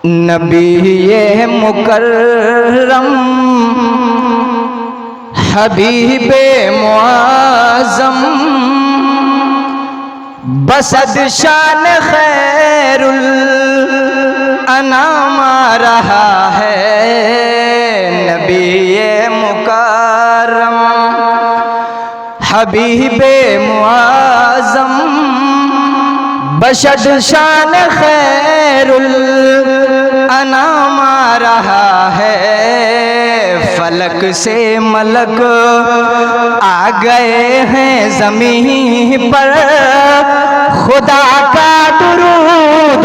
नबी ये मुकर्रम हबीबे मुआज़म बसद शान खैरुल अनाम आ रहा है। नबी ये मुकर्रम हबीबे मुआज़म बसद शान खैरुल अनाम आ रहा है। फलक से मलक आ गए हैं ज़मीन पर, खुदा का दुरूद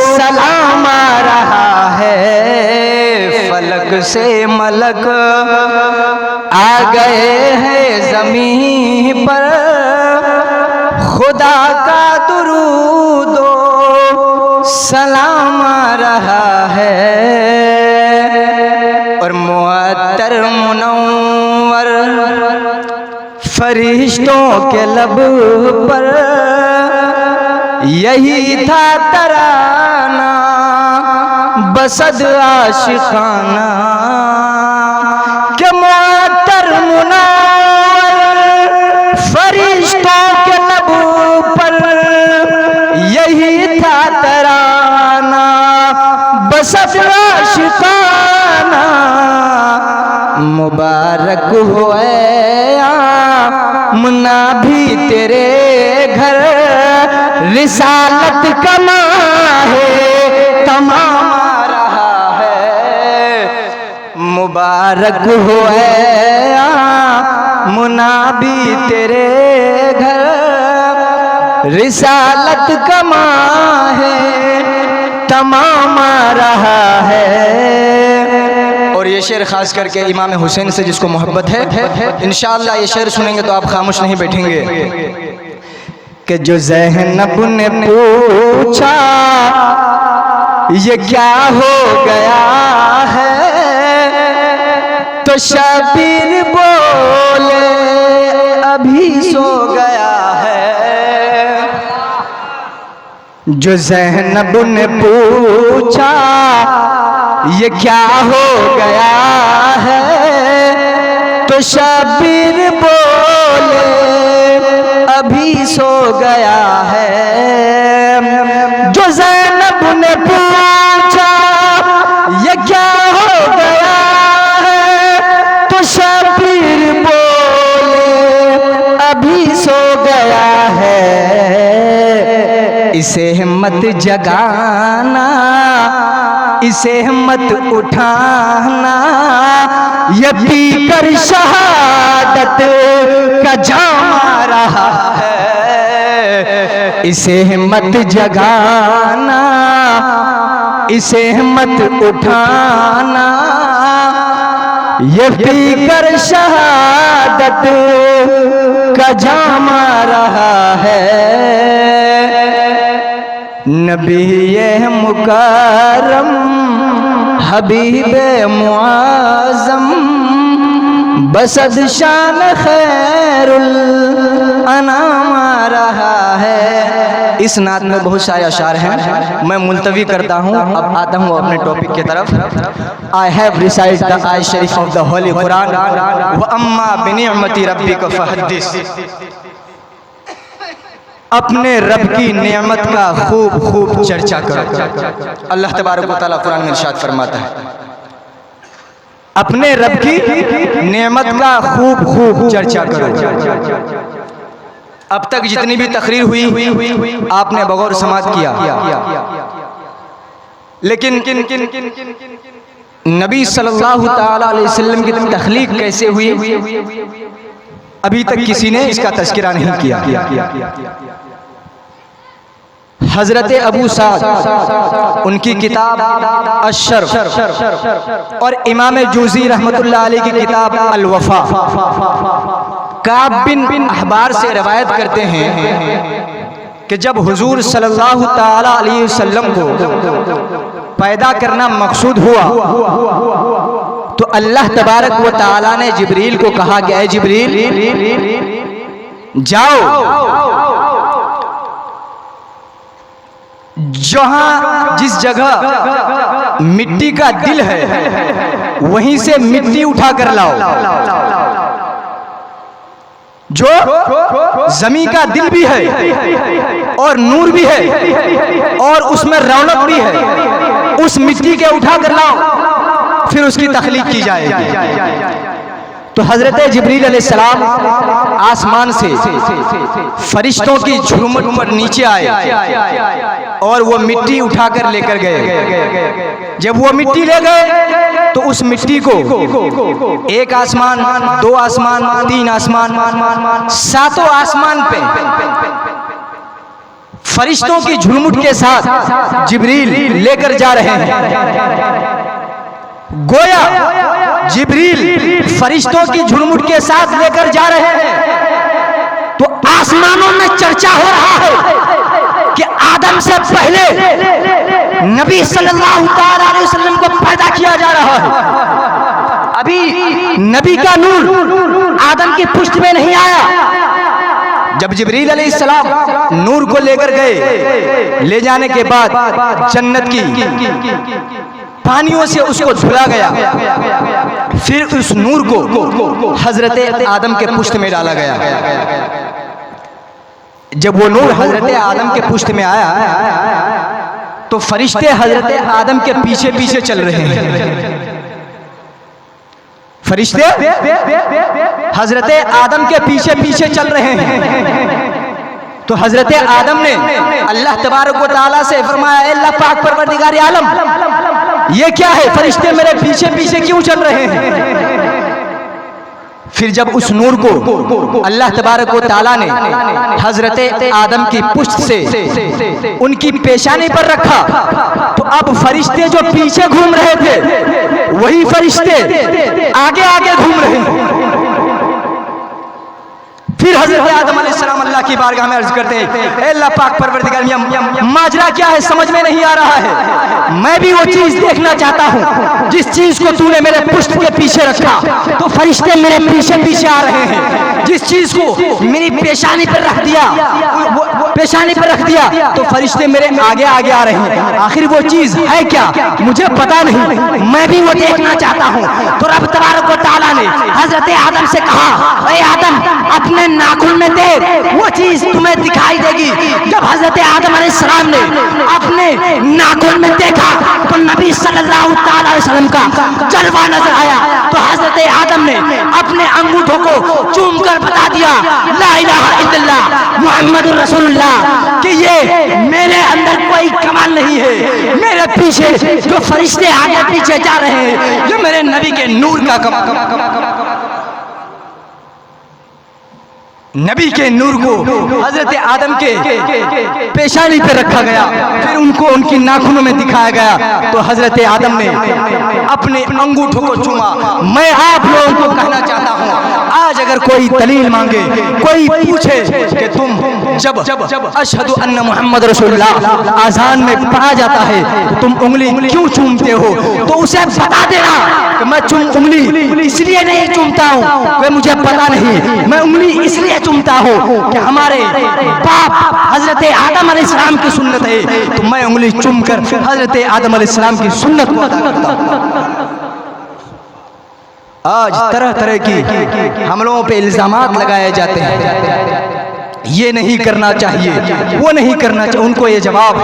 सलाम आ रहा है। फलक से मलक आ गए हैं ज़मीन पर, खुदा का दुरूद सलाम आ रहा है। और मुअत्तर मुनव्वर फरिश्तों के लब पर यही था तराना बसद आशिकाना के मुअत्तर मुनव्वर फरिश्तों के लब पर यही था तराना बसद आशिकाना। मुबारक होए आमना भी तेरे घर, रिसालत का माहे तमाम आ रहा है। मुबारक होए आमना भी तेरे घर, रिसालत का माहे तमाम आ रहा है। और ये शेर खास करके इमाम हुसैन से जिसको मोहब्बत है, इंशाअल्लाह ये शेर सुनेंगे तो आप खामोश नहीं बैठेंगे। कि जो ज़ैनब ने पूछा ये क्या हो गया है, तो शबीर बोले अभी सो गया है। जो ज़ैनब ने पूछा ये क्या हो गया है, तो शबीर बोले अभी सो गया है। जो ज़ैनब ने पूछा ये क्या हो गया है, तो शबीर बोले अभी सो गया है। इसे मत जगाना, इसे मत उठाना, ये पीकर शहादत का जाम आ रहा है। इसे मत जगाना, इसे मत उठाना, ये पीकर शहादत का जाम आ रहा है। नबी ये मुकर्रम हबीबे मुआज़म बसद शान खैरुल अनाम आ रहा है। इस नात में बहुत सारे अशार हैं, मैं मुलतवी करता हूँ। अब आता हूँ अपने टॉपिक की तरफ। आई हैव रिसाइटेड द आयत शरीफ ऑफ द होली कुरान व अम्मा बिनिअमति रब्बिका फहद्दिस। अपने रब की नेमत का खूब खूब चर्चा करो। अल्लाह तबारक व तआला कुरान में इरशाद फरमाता है, अपने रब की नेमत का खूब खूब चर्चा करो। अब तक जितनी भी तकरीर हुई आपने बगौर समात किया, लेकिन नबी सल्लल्लाहु तआला अलैहि वसल्लम की तख्लीक कैसे हुई अभी तक किसी ने इसका तज़किरा नहीं किया। हजरत अबू साद उनकी किताब अशरफ और इमाम जूज़ी रहमतुल्लाह अलैह की किताब अल वफा काब बिन अहबार से रवायत करते हैं कि जब हुजूर सल्लल्लाहु ताला अलैहि वसल्लम को पैदा करना मकसूद हुआ तो अल्लाह तबारक व ताला ने जिब्रील को कहा कि ऐ जिब्रील जाओ जहां जिस जगह मिट्टी का दिल है वहीं से मिट्टी उठा कर लाओ। जो जमीन का दिल भी है और नूर भी है और उसमें रौनक भी है, उस मिट्टी के उठा कर लाओ, फिर उसकी तख्लीक की जाएगी। तो हजरत जिब्रील अलैहिस्सलाम आसमान से फरिश्तों की झुरमुट पर नीचे आए और वो मिट्टी उठाकर लेकर गए। जब वो मिट्टी ले गए तो उस मिट्टी को एक आसमान, दो आसमान, तीन आसमान, सातों आसमान पे फरिश्तों की झुरमुट के साथ जिब्रील लेकर जा रहे हैं। गोया जिब्रील फरिश्तों की झुरमुट के साथ लेकर जा रहे हैं तो आसमानों में चर्चा हो रहा है कि आदम से पहले नबी सल्लल्लाहु अलैहि वसल्लम को पैदा किया जा रहा है। अभी नबी का नूर आदम की पुष्ट में नहीं आया। जब जिब्रील अलैहिस्सलाम नूर को लेकर गए, ले जाने के बाद जन्नत की पानियों से उसको धुला गया, फिर उस नूर को हजरत आदम के पुष्ट में डाला गया। जब वो नूर हजरत आदम के पुष्ट में आया तो फरिश्ते हजरत आदम के पीछे पीछे चल रहे हैं। फरिश्ते हजरत आदम के पीछे पीछे चल रहे हैं। तो हजरत आदम ने अल्लाह तबारक व तआला से फरमाया, अल्लाह पाक परवरदिगार आलम, ये क्या है? फरिश्ते मेरे पीछे पीछे क्यों चल रहे हैं? फिर जब उस नूर को अल्लाह तबारक व तआला ने हजरत आदम की पुष्ट से उनकी पेशानी पर रखा तो अब फरिश्ते जो पीछे घूम रहे थे वही फरिश्ते आगे आगे घूम रहे हैं। फिर हजरत आदम अलैहिस्सलाम अल्लाह की बारगाह में अर्ज करते हैं, अल्लाह पाक परवरदिगार माजरा क्या है समझ में नहीं आ रहा है। मैं भी वो चीज देखना चाहता हूँ जिस चीज को तूने मेरे पुष्ट के पीछे रखा तो फरिश्ते मेरे पीछे पीछे आ रहे हैं। जिस चीज को मेरी पेशानी पर रख दिया, पेशानी पर रख दिया तो फरिश्ते मेरे आगे आगे आ रहे हैं। आखिर वो चीज है क्या मुझे पता नहीं, मैं भी वो देखना चाहता हूँ। तो रब तबारक व तआला ने हजरत आदम से कहा, अरे आदम अपने नाखून में देख, वो चीज तुम्हें दिखाई देगी। जब हजरत आदम अलैहिस्सलाम ने अपने नाखून में देखा तो नबी सल्लल्लाहु अलैहि वसल्लम का जलवा नजर आया। तो हजरत आदम ने अपने अंगूठों को चूम कर बता दिया, ला इलाहा इल्लल्लाह मुहम्मदुर रसूलुल्लाह, कि ये मेरे अंदर कोई कमाल नहीं है। मेरे पीछे जो फरिश्ते आगे पीछे जा रहे हैं ये मेरे नबी के नूर का कमाल। नबी के नूर को हजरत आदम के पेशानी पे रखा गया, फिर उनको उनकी नाखूनों में दिखाया गया। तो हजरत आदम ने अपने अंगूठों को चूमा। मैं आप लोगों को कहना चाहता हूँ, आज अगर कोई दलील मांगे, कोई पूछे कि तुम जब अशहदु अन्ना मुहम्मद रसूलुल्लाह आजान में पढ़ा जाता है तो तुम उंगली क्यों चूमते हो, तो उसे बता देना कि मैं उंगली इसलिए नहीं चूमता हूँ कि मुझे पता नहीं, मैं उंगली इसलिए चूमता हूँ कि हमारे बाप हजरत आदम अलैहिस्सलाम की सुन्नत है, तो मैं उंगली चूम कर हजरत आदम अलैहिस्सलाम की सुन्नत को अदा करता हूँ। आज तरह तरह की हम लोगों पे इल्जामात लगाए जाते हैं, ये नहीं करना चाहिए, वो नहीं करना चाहिए। उनको ये जवाब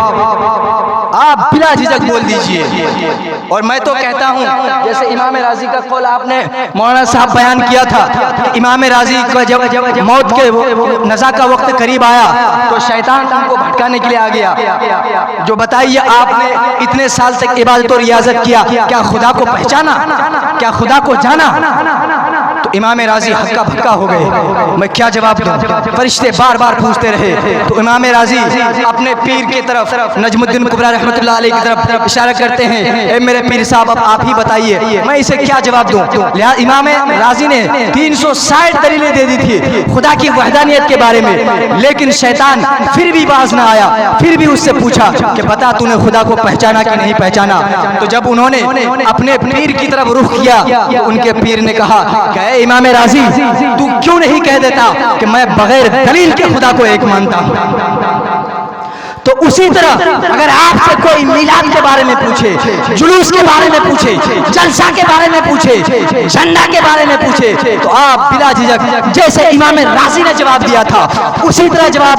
आप बिला झिझक बोल दीजिए। और मैं तो कहता हूँ, जैसे इमाम राजी का कौल आपने मौलाना साहब बयान किया था, इमाम राजी का जब मौत के नज़ा का वक्त करीब आया तो शैतान उनको भटकाने के लिए आ गया। जो बताइए, आपने इतने साल तक इबादत और रियाजत किया, क्या खुदा को पहचाना, क्या खुदा को जाना? तो इमाम राजी हक्का भक्का हो गए। मैं क्या जवाब दूं? फरिश्ते बार बार पूछते रहे। तो इमाम राजी अपने पीर की तरफ नजमुद्दीन कुबरा रहमतुल्लाह अलैह की तरफ इशारा करते हैं, ए मेरे पीर साहब अब आप ही बताइए मैं इसे क्या जवाब दूं? इमाम राजी ने 360 दलीलें दे दी थी खुदा की वहदानियत के बारे में, लेकिन शैतान फिर भी बाज ना आया। फिर भी उससे पूछा कि बता तूने खुदा को पहचाना कि नहीं पहचाना? तो जब उन्होंने अपने पीर की तरफ रुख किया तो उनके पीर ने कहा कि इमाम राजी तू क्यों नहीं कह देता कि मैं बगैर दलील के खुदा को एक मानता हूं? तो उसी तरह अगर आपसे कोई मिलाद के बारे में पूछे, जुलूस के बारे में पूछे, जलसा के बारे में पूछे, झंडा के बारे में पूछे, तो आप बिला झिझक जैसे इमाम राज़ी ने जवाब दिया था उसी तरह जवाब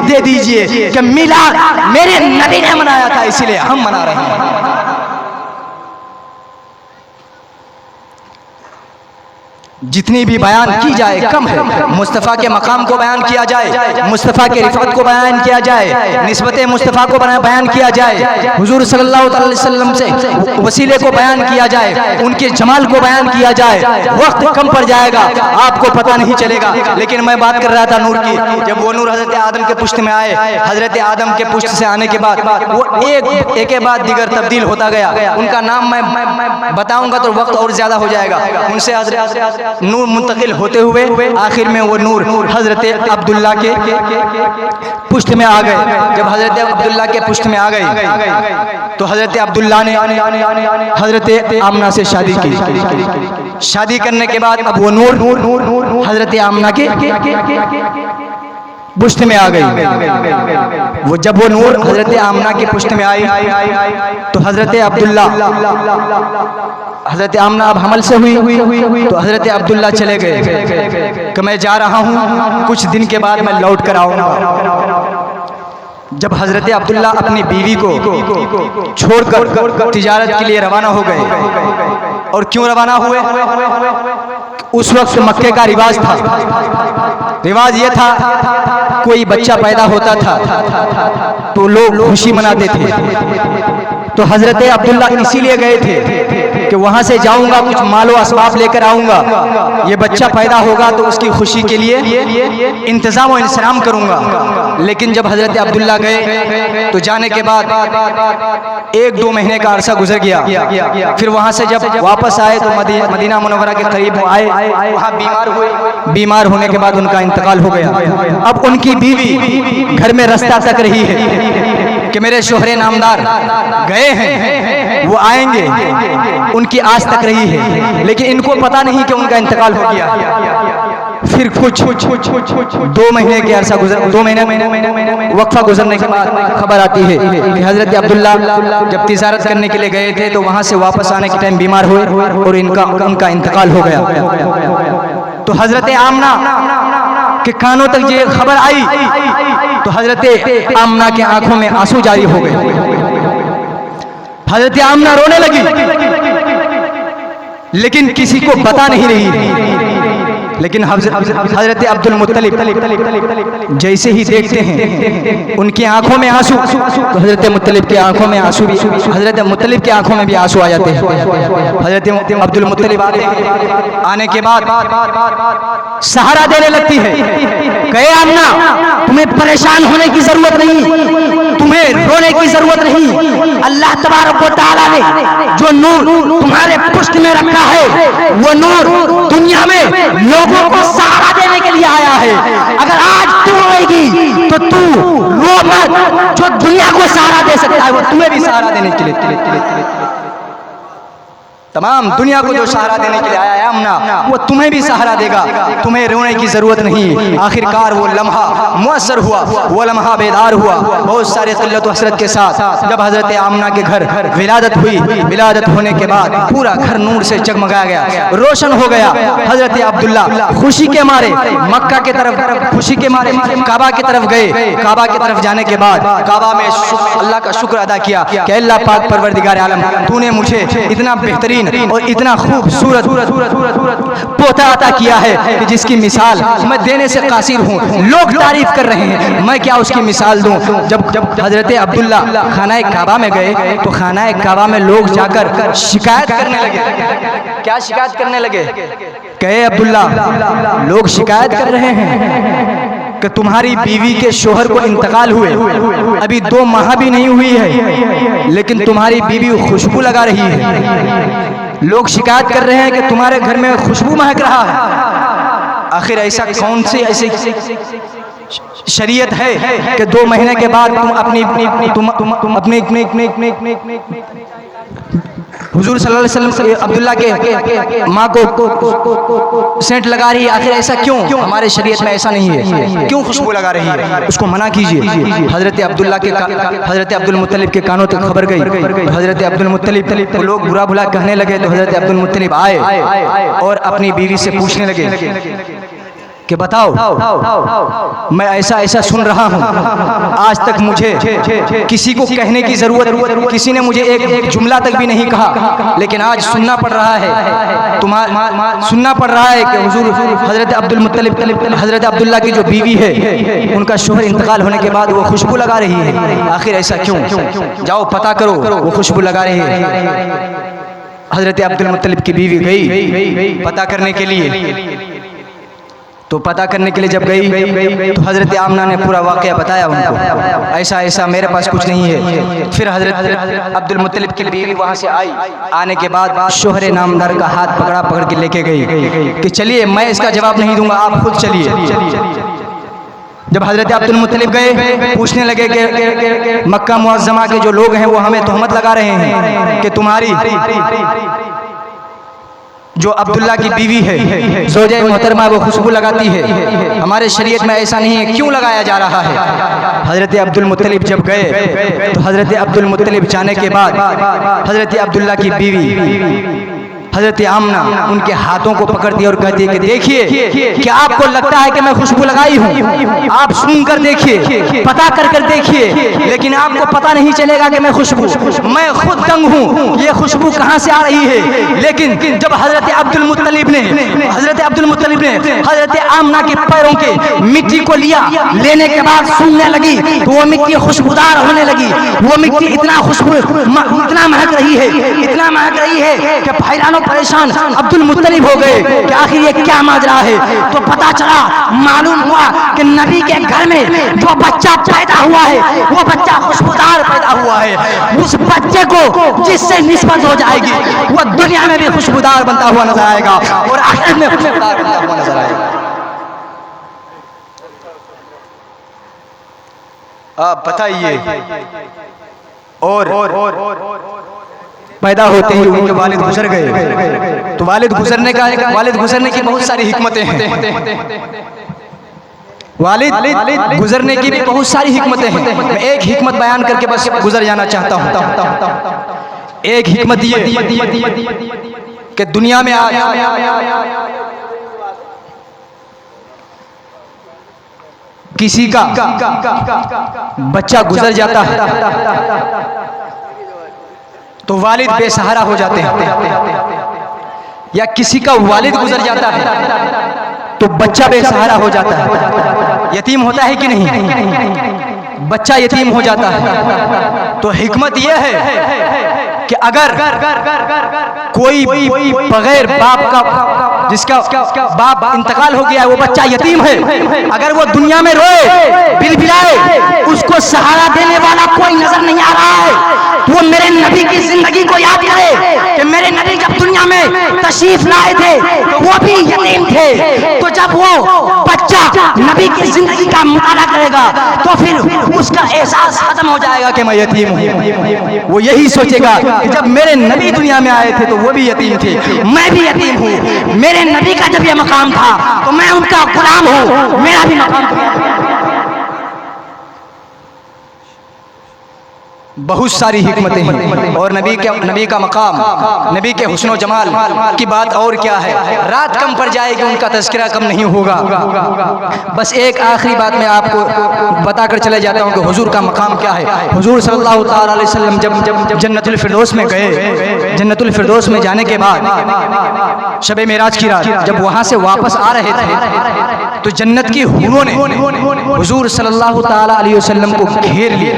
दे दीजिए कि मिलाद मेरे नबी ने मनाया था इसीलिए हम मना रहे हैं। जितनी भी बयान की जाए कम है। मुस्तफ़ा के मकाम को बयान किया जाए, मुस्तफ़ा के रिफ़त को बयान किया जाए, निस्बत मुस्तफ़ा को बयान किया जाए, हुजूर सल्लल्लाहु अलैहि वसल्लम से वसीले को बयान किया जाए, उनके जमाल को बयान किया जाए, वक्त कम पड़ जाएगा, आपको पता नहीं चलेगा। लेकिन मैं बात कर रहा था नूर की। जब वो नूर हज़रत आदम के पुष्ट में आए, हज़रत आदम के पुष्ट से आने के बाद वो एक के बाद दीगर तब्दील होता गया। उनका नाम मैं बताऊंगा तो वक्त और ज़्यादा हो जाएगा। उनसे हज़रत नूर मुंतकिल होते हुए आखिर में वो नूर हजरत अब्दुल्ला के पुष्ट में आ गए। जब हजरत अब्दुल्ला के पुष्ट में आ गए तो हजरत अब्दुल्ला ने हजरत आमना से शादी की। शादी करने के बाद अब वो नूर हजरत आमना के पुष्ट में आ गई। वो जब वो नूर हजरत आमना के पुष्ट में आई तो हजरत अब्दुल्ला, हजरत आमना अब हमल से हुई तो हजरत अब्दुल्ला चले गए कि मैं जा रहा हूँ, कुछ दिन के बाद मैं लौट कर आऊँगा। जब हजरत अब्दुल्ला अपनी बीवी को छोड़कर तिजारत के लिए रवाना हो गए। और क्यों रवाना हुए? उस वक्त मक्के का रिवाज था। रिवाज ये था, कोई बच्चा पैदा होता था तो लोग खुशी मनाते थे। तो हजरत अब्दुल्ला इसीलिए गए थे कि वहां से जाऊंगा, कुछ मालो असबाब लेकर आऊंगा, ये बच्चा पैदा होगा तो उसकी खुशी के लिए इंतजाम और इंतजाम करूंगा। लेकिन जब हजरत अब्दुल्ला गए तो जाने के बाद 1-2 महीने का अरसा गुजर गया। फिर वहां से जब वापस आए तो मदीना मुनव्वरा के करीब आए, वहां बीमार हुए। बीमार होने के बाद उनका इंतकाल हो गया। अब उनकी बीवी घर में रास्ता तक रही है कि मेरे शोहरे नामदार गए हैं, वो आएंगे, उनकी आस तक रही है। लेकिन इनको पता नहीं कि उनका इंतकाल हो गया। फिर कुछ 2 महीने के अरसा गुजर, 2 महीने वक्फा गुजरने के बाद खबर आती है कि हजरत अब्दुल्ला जब तिजारत करने के लिए गए थे तो वहां से वापस आने के टाइम बीमार हुए और उनका इंतकाल हो गया। तो हजरत आमना के कानों तक ये खबर आई तो हजरत आमना के आंखों में आंसू जारी हो गए। हजरत आमना रोने लगी लेकिन किसी को बता नहीं रही। लेकिन हजरत अब्दुल मुत्तलिब जैसे ही देखते हैं उनकी आंखों में आंसू, तो हजरत मुत्तलिब की आंखों में आंसू भी, हजरत मुत्तलिब की आंखों में भी आंसू आ जाते हैं। हजरत अब्दुल मुत्तलिब आने के बाद सहारा देने लगती है, कहे आमना तुम्हें परेशान होने की जरूरत नहीं, तुम्हें रोने की जरूरत नहीं। अल्लाह तबारक व तआला ने जो नूर तुम्हारे पुष्ट में रखा है वो नूर दुनिया में लोगों को सहारा देने के लिए आया है। अगर आज तू रोएगी तो तू रो मत, जो दुनिया को सहारा दे सकता है वो तुम्हें भी सहारा देने के लिए, तमाम दुनिया को जो सहारा देने के लिए आया है आमना, वो तुम्हें भी सहारा देगा। तुम्हें रोने की जरूरत नहीं। आखिरकार वो लम्हा मुअस्सर हुआ, वो लम्हा बेदार हुआ बहुत सारे क़िल्लत व हसरत के साथ। जब हजरत आमना के घर विलादत हुई, विलादत होने के बाद पूरा घर नूर से जगमगाया गया, रोशन हो गया। हजरत अब्दुल्ला खुशी के मारे मक्का की तरफ, खुशी के मारे काबा की तरफ गए। काबा की तरफ जाने के बाद काबा में अल्लाह का शुक्र अदा किया कि अल्लाह पाक परवरदिगार आलम, तूने मुझे इतना बेहतरीन और इतना खूबसूरत पोता अता किया है कि जिसकी मिसाल मैं देने से कासिर हूँ। लोग तारीफ कर रहे हैं, मैं क्या उसकी मिसाल दूं। जब हजरत अब्दुल्ला खाना काबा में गए तो खाना काबा में लोग जाकर शिकायत करने लगे। क्या शिकायत करने लगे? कहे अब्दुल्ला लोग शिकायत कर रहे हैं कि तुम्हारी बीवी के शोहर को इंतकाल हुए, अभी 2 माह भी नहीं हुई है, लेकिन तुम्हारी बीवी खुशबू लगा रही है। लोग शिकायत कर रहे हैं कि तुम्हारे घर में खुशबू महक रहा है। आखिर ऐसा कौन सी ऐसी शरीयत है कि 2 महीने के बाद तुम अपनी हुजूर सल्लल्लाहु अलैहि वसल्लम अब्दुल्ला के माँ को सेंट लगा रही है, आखिर ऐसा क्यों? हमारे शरीयत में ऐसा नहीं है, क्यों खुशबू लगा रही है? उसको मना कीजिए। हजरत अब्दुल्ला के हजरत अब्दुल मुत्तलिब के कानों तक खबर गई। हजरत अब्दुल मुत्तलिब को लोग बुरा भला कहने लगे, तो हजरत अब्दुल मुत्तलिब आए और अपनी बीवी से पूछने लगे कि बताओ, मैं ऐसा ऐसा सुन रहा हूँ, आज तक मुझे किसी को कहने की जरूरत, किसी ने मुझे एक जुमला तक भी नहीं कहा, लेकिन आज सुनना पड़ रहा है, सुनना पड़ रहा है कि हुजूर हजरत अब्दुल मुत्तलिब, हजरत अब्दुल्ला की जो बीवी है, उनका शोहर इंतकाल होने के बाद वो खुशबू लगा रही है, आखिर ऐसा क्यों? जाओ पता करो, वो खुशबू लगा रही है। हजरत अब्दुल मुत्तलिब की बीवी गई पता करने के लिए, तो पता करने के लिए जब गई तो हज़रत आमना ने पूरा वाक़या बताया उनको, ऐसा ऐसा मेरे पास कुछ नहीं है। फिर हज़रत अब्दुल मुत्तलिब की बीवी वहाँ से आई, आने के बाद शोहर नामदार का हाथ पकड़ के लेके गई कि चलिए, मैं इसका जवाब नहीं दूंगा, आप खुद चलिए। जब हज़रत अब्दुल मुत्तलिब गए, पूछने लगे कि मक्का मुअज़्ज़मा के जो लोग हैं वो हमें तोहमत लगा रहे हैं कि तुम्हारी जो अब्दुल्ला की बीवी है, ज़ौजा मोहतरमा, वो खुशबू लगाती है, हमारे शरीयत में ऐसा नहीं है, क्यों लगाया जा रहा है? हज़रत अब्दुल मुत्तलिब जब गए तो हज़रत अब्दुल मुत्तलिब जाने के बाद हज़रत अब्दुल्ला की बीवी हज़रत आमना उनके हाथों को पकड़ती है और कहती है कि देखिए, क्या आपको लगता है कि मैं खुशबू लगाई हूँ? आप सुन कर देखिए, पता कर देखिए, लेकिन आपको पता नहीं चलेगा कि मैं खुशबू, मैं खुद दंग हूँ, ये खुशबू कहाँ से आ रही है। लेकिन जब हज़रत अब्दुल मुत्तलिब ने हज़रत आमना के पैरों के मिट्टी को लिया, लेने के बाद सुनने लगी तो वो मिट्टी खुशबूदार होने लगी। वो मिट्टी इतना महक रही है कि भाईरानों परेशान अब्दुल मुत्तलिब हो गए कि आखिर ये क्या माजरा है। तो पता चला, मालूम हुआ कि नबी के घर में जो बच्चा पैदा हुआ है वो बच्चा खुशबूदार पैदा हुआ है। उस बच्चे को जिससे निस्बत हो जाएगी वो दुनिया में भी खुशबूदार बनता हुआ नजर आएगा और आखिरत में खुशबूदार बनता हुआ नजर आएगा। आप बताइए, और पैदा होते ही उनके वालिद गुजर गए, तो वालिद गुजरने की बहुत सारी हिकमतें हैं। वालिद गुजरने की भी बहुत सारी हिकमतें हैं। मैं एक हिकमत बयान करके बस गुजर जाना चाहता हूँ। एक हिकमत ये कि दुनिया में किसी का बच्चा गुजर जाता है तो वालिद बेसहारा हो जाते हैं, या किसी का वालिद गुजर जाता है तो बच्चा बेसहारा हो जाता है, यतीम होता है कि नहीं? बच्चा यतीम हो जाता है। तो हिकमत यह है कि अगर कोई बगैर बाप का, जिसका बाप इंतकाल हो गया है, वो बच्चा यतीम है, अगर वो दुनिया में रोए बिलबिलाए, उसको सहारा देने वाला कोई नजर नहीं आ रहा है, वो मेरे नबी की जिंदगी को याद करे कि मेरे नबी जब दुनिया में तशरीफ लाए थे तो वो भी यतीम थे। तो जब वो बच्चा नबी की जिंदगी का मुताला करेगा तो फिर उसका एहसास खत्म हो जाएगा कि मैं यतीम हूँ। वो यही सोचेगा कि जब मेरे नबी दुनिया में आए थे तो वो भी यतीम थे, मैं भी यतीम हूँ। मेरे नबी का जब ये मकाम था तो मैं उनका गुलाम हूँ, मेरा भी मकाम था। बहुत सारी हिकमतें हैं और नबी का मकाम, नबी के हुस्न व जमाल की बात और क्या है, रात कम पड़ जाएगी, उनका तज़किरा कम नहीं होगा। बस एक आखिरी बात मैं आपको बताकर चले जाता हूँ कि हुजूर का मकाम क्या है। हुजूर सल्लल्लाहु अलैहि वसल्लम जब जन्नतुल फिरदौस में गए, जन्नतुल फिरदौस में जाने के बाद शब मेराज की रात जब वहाँ से वापस आ रहे थे तो जन्नत की हूरों ने हुजूर सल्लल्लाहु अलैहि वसल्लम को घेर लिया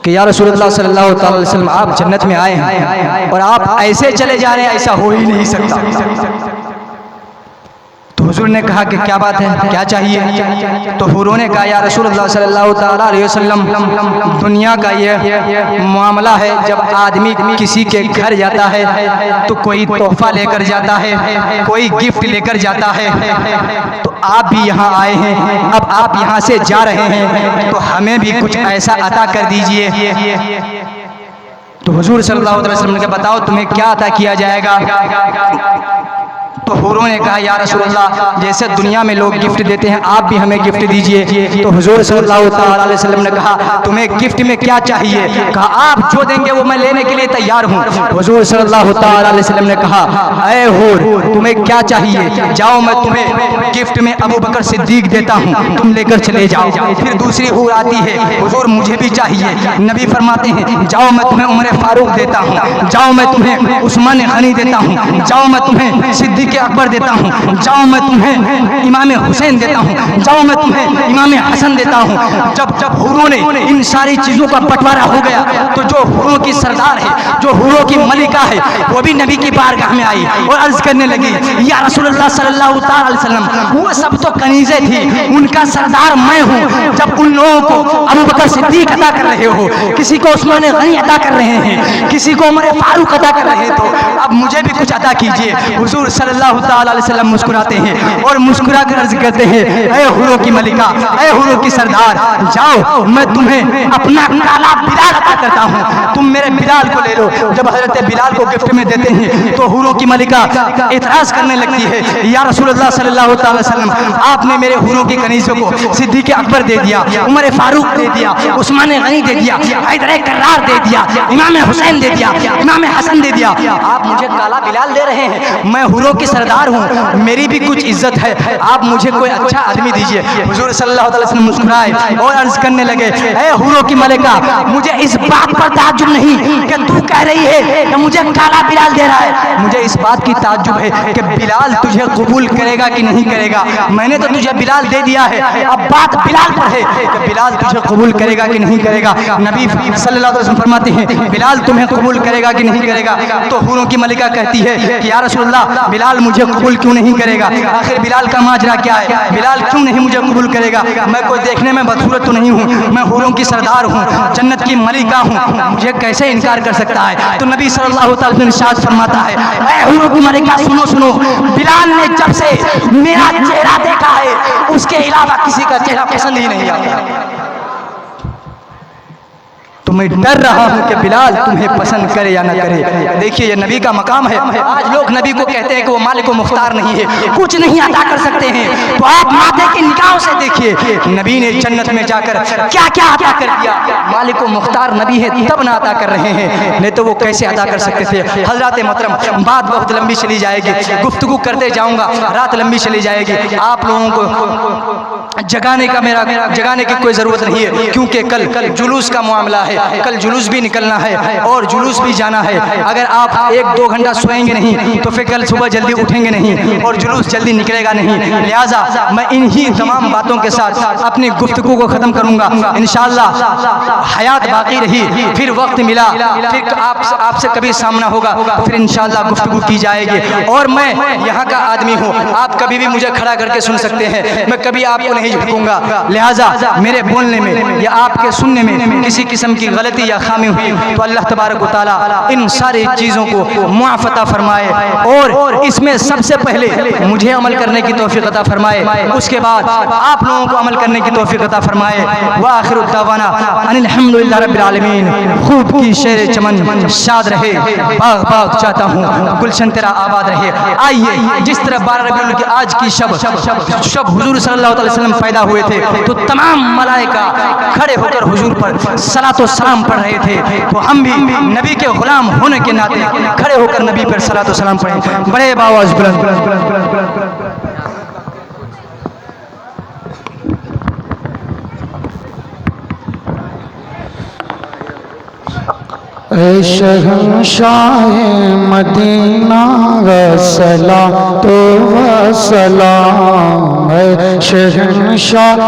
कि या रसूलुल्लाह सल्लल्लाहु अलैहि वसल्लम, आप जन्नत में आए हैं और आप ऐसे चले जा रहे हैं, ऐसा हो ही नहीं सकता। तो हुजूर ने कहा कि क्या बात है, क्या चाहिए? तो हुरों ने कहा, या रसूलुल्लाह सल्लल्लाहु अलैहि वसल्लम, दुनिया का ये मामला है, जब आदमी किसी के घर जाता है तो कोई तोहफा लेकर जाता है, कोई गिफ्ट लेकर जाता है, तो आप भी यहाँ आए हैं, अब आप यहाँ से जा रहे हैं तो हमें भी कुछ ऐसा अता कर दीजिए तो हुजूर सल्लल्लाहु अलैहि वसल्लम ने कहा बताओ तुम्हें क्या अता किया जाएगा? तो हुरों ने कहा या रसूलल्लाह जैसे दुनिया में लोग गिफ्ट देते हैं आप भी हमें गिफ्ट दीजिए। तो हुजूर सल्लल्लाहु अलैहि वसल्लम ने कहा तुम्हें गिफ्ट में क्या चाहिए? कहा आप जो देंगे वो मैं लेने के लिए तैयार हूँ। हुजूर सल्लल्लाहु अलैहि वसल्लम ने कहा ऐ हुर तुम्हें क्या चाहिए? जाओ मैं तुम्हें गिफ्ट में अबू बकर सिद्दीक देता हूँ, तुम लेकर चले जाओ। फिर दूसरी हुर आती है हुजूर मुझे भी चाहिए। नबी फरमाते हैं जाओ मैं तुम्हें उमर फारूक देता हूँ, जाओ मैं तुम्हें उस्मान गनी देता हूँ, जाओ मैं तुम्हें सिद्दीक अकबर देता हूँ, जाओ मैं तुम्हें इमाम हुसैन देता हूँ, जाओ मैं तुम्हें इमाम हसन देता हूँ। जब जब हुरों ने इन सारी चीजों का बंटवारा हो गया तो जो हुरों की सरदार है, जो हुरों की मलिका है, वो भी नबी की बारगाह में आई और अर्ज करने लगी या रसूलुल्लाह सल्लल्लाहु अलैहि वसल्लम वो सब तो कनीज़ें थी, उनका सरदार मैं हूँ। जब उन लोगों को अबू बकर सिद्दीक अता कर रहे हो, किसी को उस्मान गनी अता कर रहे हैं, किसी को उमर फारूक अता कर रहे हैं, तो अब मुझे भी कुछ अता कीजिए। हुजूर सल्लल्लाहु अलैहि वसल्लम मुस्कुराते हैं और मुस्कुरा कर अर्ज करते हैं ऐ हुरों की मलिका, ऐ हुरों की सरदार, जाओ मैं तुम्हें अपना काला बिलाल अता करता हूँ, तुम मेरे बिलाल को ले लो। जब हजरत बिलाल को गिफ्ट में देते हैं तो हुरों की मलिका इतराज करने लगती है या रसूलुल्लाह सल्लल्लाहु अलैहि वसल्लम आपने मेरे हुरों की कनीज़ों को सिद्दीक अकबर दे दिया, उमर फारूक दे दिया, उस्मान गनी दे दिया, हैदर कर्रार दे दिया, इमाम हुसैन दे दिया, इमाम हसन दे दिया, आप मुझे काला बिलाल दे रहे हैं। मैं हुरों की सरदार हूँ, मेरी भी कुछ इज्जत है, आप मुझे कोई अच्छा आदमी दीजिए। हुजूर सल्लल्लाहु अलैहि वसल्लम मुस्कुराए और अर्ज करने लगे ऐ हुरों की मलिका मुझे इस बात पर ताज्जुब नहीं कि तू कह रही है कि मुझे काला बिलाल दे रहा है, मुझे इस बात की ताज्जुब है कि बिलाल तुझे कबूल करेगा कि नहीं करेगा। मैंने तो तुझे बिलाल दे दिया है, अब बात बिलाल पर है कि बिलाल तुझे कबूल करेगा कि नहीं करेगा। नबी सल्लल्लाहु अलैहि वसल्लम फरमाते हैं बिलाल तुम्हें कबूल करेगा कि नहीं करेगा। तो हुरों की मलिका कहती है कि या रसूलल्लाह बिलाल मुझे कबूल क्यों नहीं करेगा? आखिर बिलाल का माजरा क्या है? बिलाल क्यों नहीं मुझे कबूल करेगा? मैं कोई देखने में बदसूरत तो नहीं हूँ, मैं हुरों की सरदार हूँ, जन्नत की मलिका हूँ, मुझे कैसे इनकार कर सकता है? तो नबी सल्लल्लाहु अलैहि वसल्लम इरशाद फरमाता है ऐ हुरों की मलिका सुनो सुनो, बिलाल ने जब से मेरा चेहरा देखा है उसके अलावा किसी का चेहरा पसंद ही नहीं आता। तो मैं डर रहा हूँ कि बिलाल तुम्हें पसंद करे या न करे। देखिए ये नबी का मकाम है। आज लोग नबी को कहते हैं कि वो मालिक मुख्तार नहीं है, कुछ नहीं अता कर सकते हैं। तो आप माथे की निगाहों से देखिए नबी ने जन्नत में जाकर क्या क्या अता कर दिया। मालिक मुख्तार नबी है तब ना अता कर रहे हैं, नहीं तो वो कैसे अता कर सकते थे। हजरत मोहतरम बात बहुत लंबी चली जाएगी, गुफ्तगू करते जाऊँगा, रात लंबी चली जाएगी। आप लोगों को जगाने की कोई ज़रूरत नहीं है, क्योंकि कल जुलूस का मामला है, कल जुलूस भी निकलना है और जुलूस भी जाना है। अगर आप 1-2 घंटा सोएंगे नहीं तो फिर कल सुबह जल्दी उठेंगे नहीं और जुलूस जल्दी निकलेगा नहीं। लिहाजा मैं इन्हीं तमाम बातों के साथ अपनी गुफ्तगू को ख़त्म करूँगा। इंशाअल्लाह हयात बाकी रही, फिर वक्त मिला, फिर आपसे कभी सामना होगा, फिर इंशाअल्लाह गुफ्तगू की जाएगी। और मैं यहाँ का आदमी हूँ, आप कभी भी मुझे खड़ा करके सुन सकते हैं, मैं कभी आपको नहीं झुकूंगा। लिहाजा मेरे बोलने में या आपके सुनने में किसी किस्म की गलती या खामी हुई तो अल्लाह तबारक व तआला इन सारी चीज़ों को मुआफ़ अता फरमाए और इसमें सबसे पहले मुझे अमल करने की तौफीक अता फरमाए, उसके बाद आप लोगों को अमल करने की तौफीक अता फरमाए। व आखिरु दावाना अनिल हम्दुलिल्लाहि रब्बिल आलमीन। खूब की शेर चमन शाद रहे, बाग बाग चाहता हूँ गुलशन तेरा आबाद रहे। आइए जिस तरह 12 रबीउल के आज की शब हुजूर सल्लल्लाहु अलैहि वसल्लम पैदा हुए थे तो तमाम मलाइका खड़े होकर हुजूर पर सलातो सलाम पढ़ रहे थे, तो हम भी नबी के गुलाम होने के नाते खड़े होकर नबी पर सलातो सलाम पढ़े। बड़े आवाज़ बुलंद। ऐ शहंशाह मदीना सलातो व सलाम, ऐ शहंशाह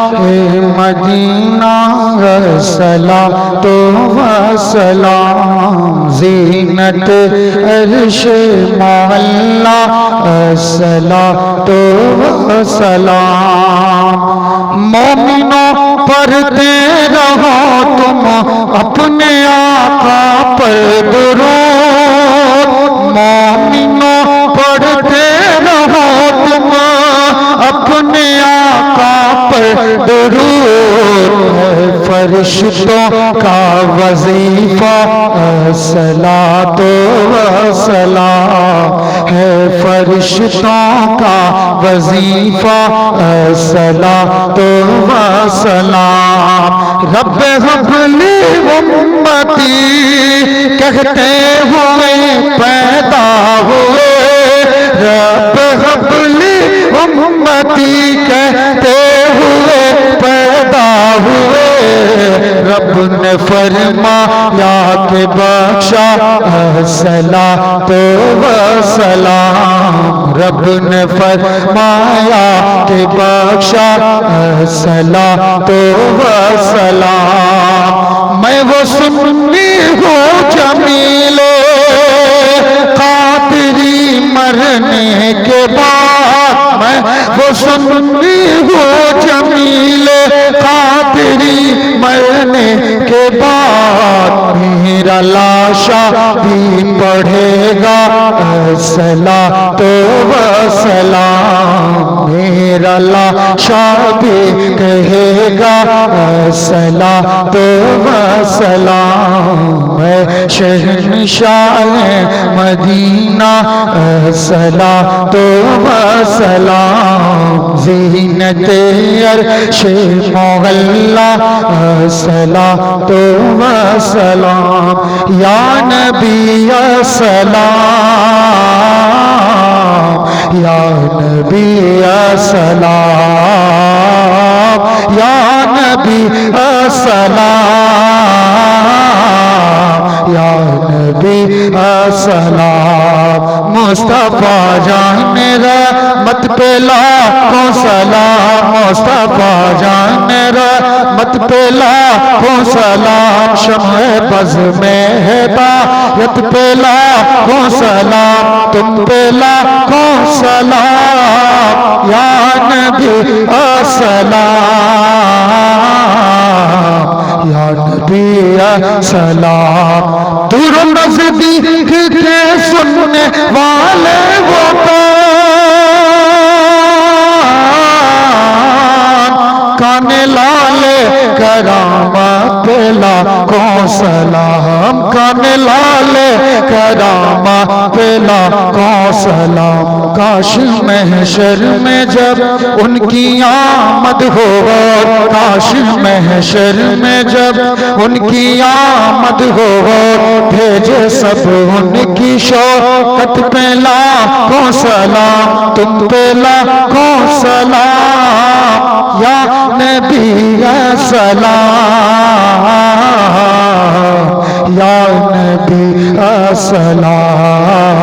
मदीना सलातो व सलाम, ज़ीनत अर्श मौला सलातो व सलाम। मोमिनों पढ़ते रहो तुम अपने आका पर दुरूद, मोमिनों पढ़ते रहो तुम अपने आका पर दुरूद। फर फरिश्तों का वजीफा सलातो व सलाम है, फरिश्तों का वजीफा सलातो व सलाम। रब हबली उम्मती कहते हुए पैदा हुए, रब हबली उम्मती कहते हुए पैदा हुए, रब ने फरमाया के बख्शा सलातो व सलाम, रब ने फरमाया के बख्शा सलातो व सलाम। मैं वो सुन्नी हूँ जमीले कादरी मरने के बाद, मैं वो सुन्नी हूँ जमीले कादरी मरने के बाद, मेरा लाशा भी पढ़ेगा सलातो व सलाम, मेरा लाशा भी कहेगा सलातो व सलाम। मैं शहंशाह मदीना सलातो व सलाम, ज़ीनत अर्श मुग़ल्ला सलातो व सलाम। या नबी सलाम, या नबी सलाम, या नबी सलाम, या नबी सलाम। मुस्तफा जान रहमत पे लाखों सलाम, मुस्तफा जान रहमत पे लाखों सलाम। शम्ह बज़ में हिदायत पे लाखों सलाम, तुम पे लाखों सलाम। या नबी सलाम, या नबी सलाम। दूर नज़दीक के सुनने वाले वो काने लाले करामत पे लाखों सलाम, काने लाले करामत पे लाखों सलाम। काश महशर में जब उनकी आमद हो, काश महशर में जब उनकी आमद हो, भेजे सब उनकी शौकत पे लाखों सलाम, तुम पे लाखों सलाम। या नबी सलाम, या नबी सलाम,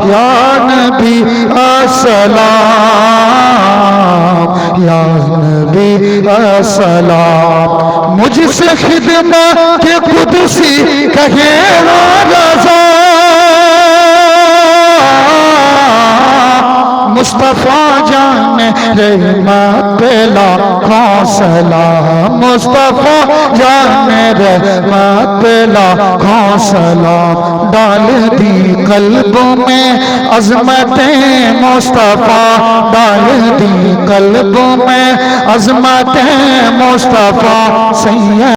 या नबी सलाम, या नबी सलाम। मुझसे खिदमत के कुदसी कहे रज़ा, मुस्तफा जान रहमत पे लाखों सलाम, मुस्तफा जान रहमत पे लाखों सलाम। डाल दी कल्बों में अज़मतें मुस्तफा, डाल दी कल्बों में अज़मतें मुस्तफा। सैयद